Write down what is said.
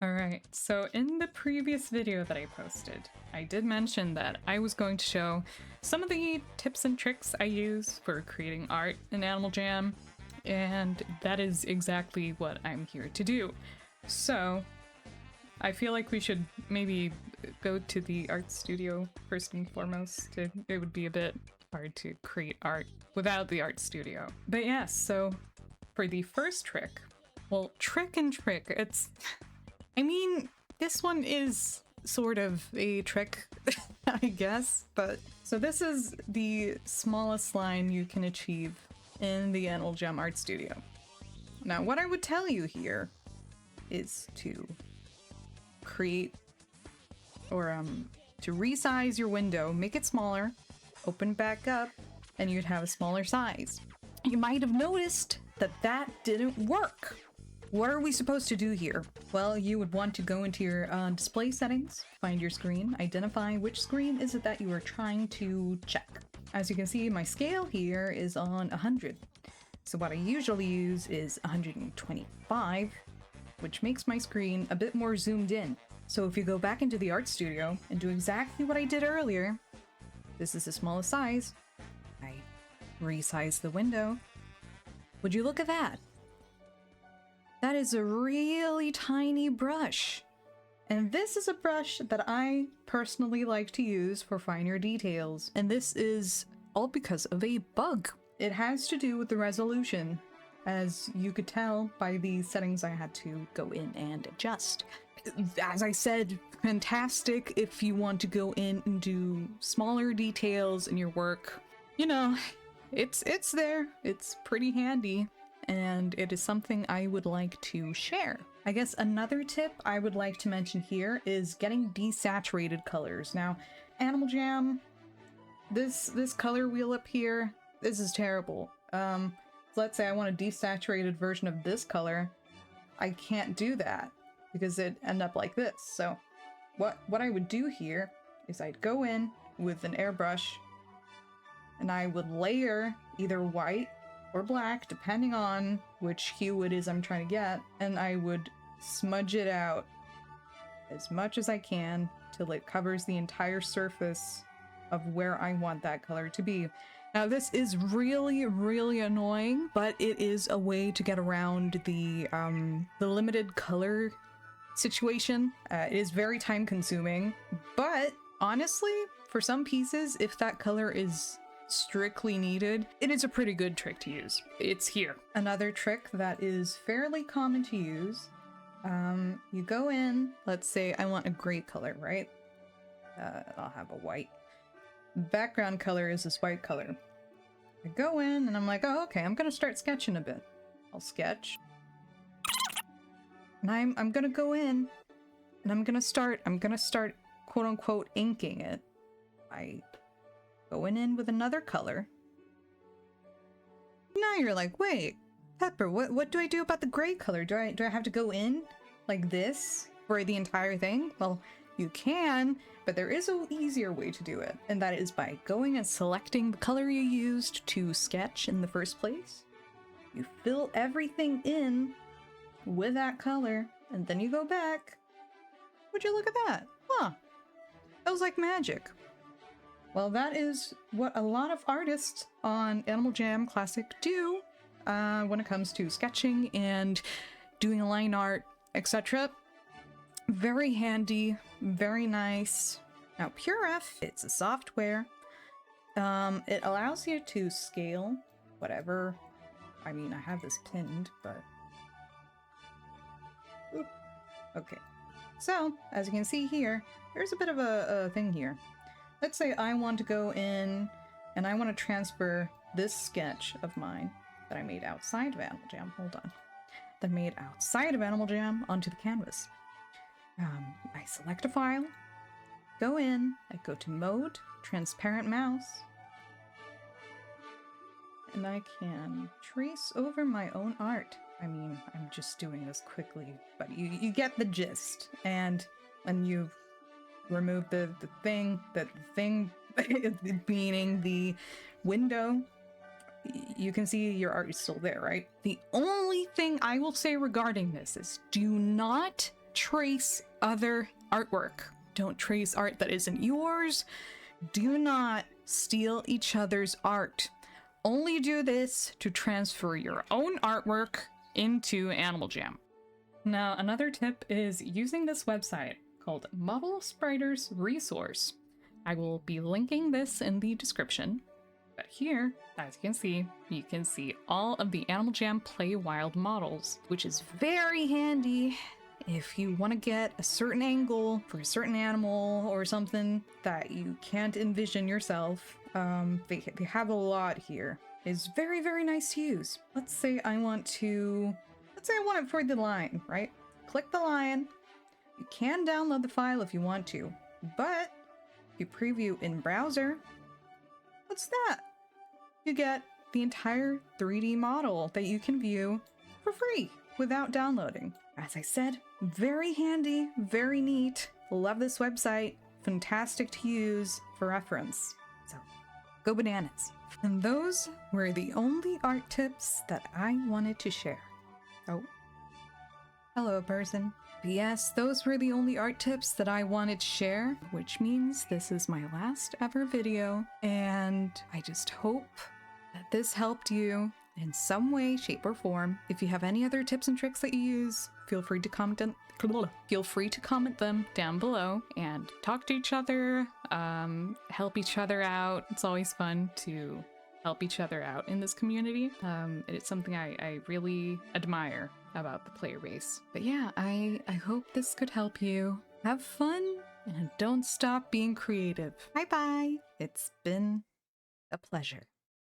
Alright, so in the previous video that I posted, I did mention that I was going to show some of the tips and tricks I use for creating art in Animal Jam, and that is exactly what I'm here to do. So, I feel like we should maybe go to the art studio first and foremost. It would be a bit hard to create art without the art studio. But yes, so for the first trick, well, trick, it's... I mean, this one is sort of a trick, I guess, but... So this is the smallest line you can achieve in the Animal Jam Art Studio. Now, what I would tell you here is to create, or to resize your window, make it smaller, open back up, and you'd have a smaller size. You might have noticed that that didn't work. What are we supposed to do here? Well, you would want to go into your display settings, find your screen, identify which screen is it that you are trying to check. As you can see, my scale here is on 100. So what I usually use is 125, which makes my screen a bit more zoomed in. So if you go back into the art studio and do exactly what I did earlier, this is the smallest size, I resize the window. Would you look at that? That is a really tiny brush. And this is a brush that I personally like to use for finer details. And this is all because of a bug. It has to do with the resolution. As you could tell by the settings I had to go in and adjust. As I said, fantastic if you want to go in and do smaller details in your work. You know, it's there. It's pretty handy. And it is something I would like to share. I guess another tip I would like to mention here is getting desaturated colors. Now, Animal Jam, this color wheel up here, this is terrible. Let's say I want a desaturated version of this color. I can't do that because it'd end up like this. So what I would do here is I'd go in with an airbrush and I would layer either white or black, depending on which hue it is I'm trying to get, and I would smudge it out as much as I can till it covers the entire surface of where I want that color to be. Now this is really, really annoying, but it is a way to get around the limited color situation. It is very time consuming, but honestly, for some pieces, if that color is strictly needed, it is a pretty good trick to use. It's here. Another trick that is fairly common to use, you go in, let's say I want a gray color, right? I'll have a white. Background color is this white color. I go in and I'm like, oh, okay, I'm gonna start sketching a bit. I'll sketch. And I'm gonna go in and I'm gonna start quote unquote inking it. I going in with another color. Now you're like, wait, Pepper, what do I do about the gray color? Do I have to go in like this for the entire thing? Well, you can, but there is an easier way to do it, and that is by going and selecting the color you used to sketch in the first place. You fill everything in with that color, and then you go back. Would you look at that? Huh. That was like magic. Well, that is what a lot of artists on Animal Jam Classic do when it comes to sketching and doing line art, etc. Very handy, very nice. Now, PureF, it's a software. It allows you to scale whatever. I mean, I have this pinned, but... Oop. Okay. So, as you can see here, there's a bit of a thing here. Let's say I want to go in and I want to transfer this sketch of mine that I made outside of Animal Jam. Hold on. That I made outside of Animal Jam onto the canvas. I select a file, go in, I go to Mode, Transparent Mouse, and I can trace over my own art. I mean, I'm just doing this quickly, but you get the gist. And when you remove the thing meaning the window, you can see your art is still there, right? The only thing I will say regarding this is do not trace other artwork. Don't trace art that isn't yours. Do not steal each other's art. Only do this to transfer your own artwork into Animal Jam. Now, another tip is using this website called Model Spriter's Resource. I will be linking this in the description. But here, as you can see all of the Animal Jam Play Wild models, which is very handy if you want to get a certain angle for a certain animal or something that you can't envision yourself. They have a lot here. It's very, very nice to use. Let's say I want it for the lion, right? Click the lion. You can download the file if you want to, but if you preview in browser, what's that? You get the entire 3D model that you can view for free without downloading. As I said, very handy, very neat. Love this website. Fantastic to use for reference. So, go bananas. And those were the only art tips that I wanted to share. Oh. Hello, person. But yes, those were the only art tips that I wanted to share, which means this is my last ever video, and I just hope that this helped you in some way, shape, or form. If you have any other tips and tricks that you use, feel free to comment them down below and talk to each other, help each other out. It's always fun to help each other out in this community. It's something I really admire about the player base. But yeah, I hope this could help you. Have fun and don't stop being creative. Bye bye. It's been a pleasure.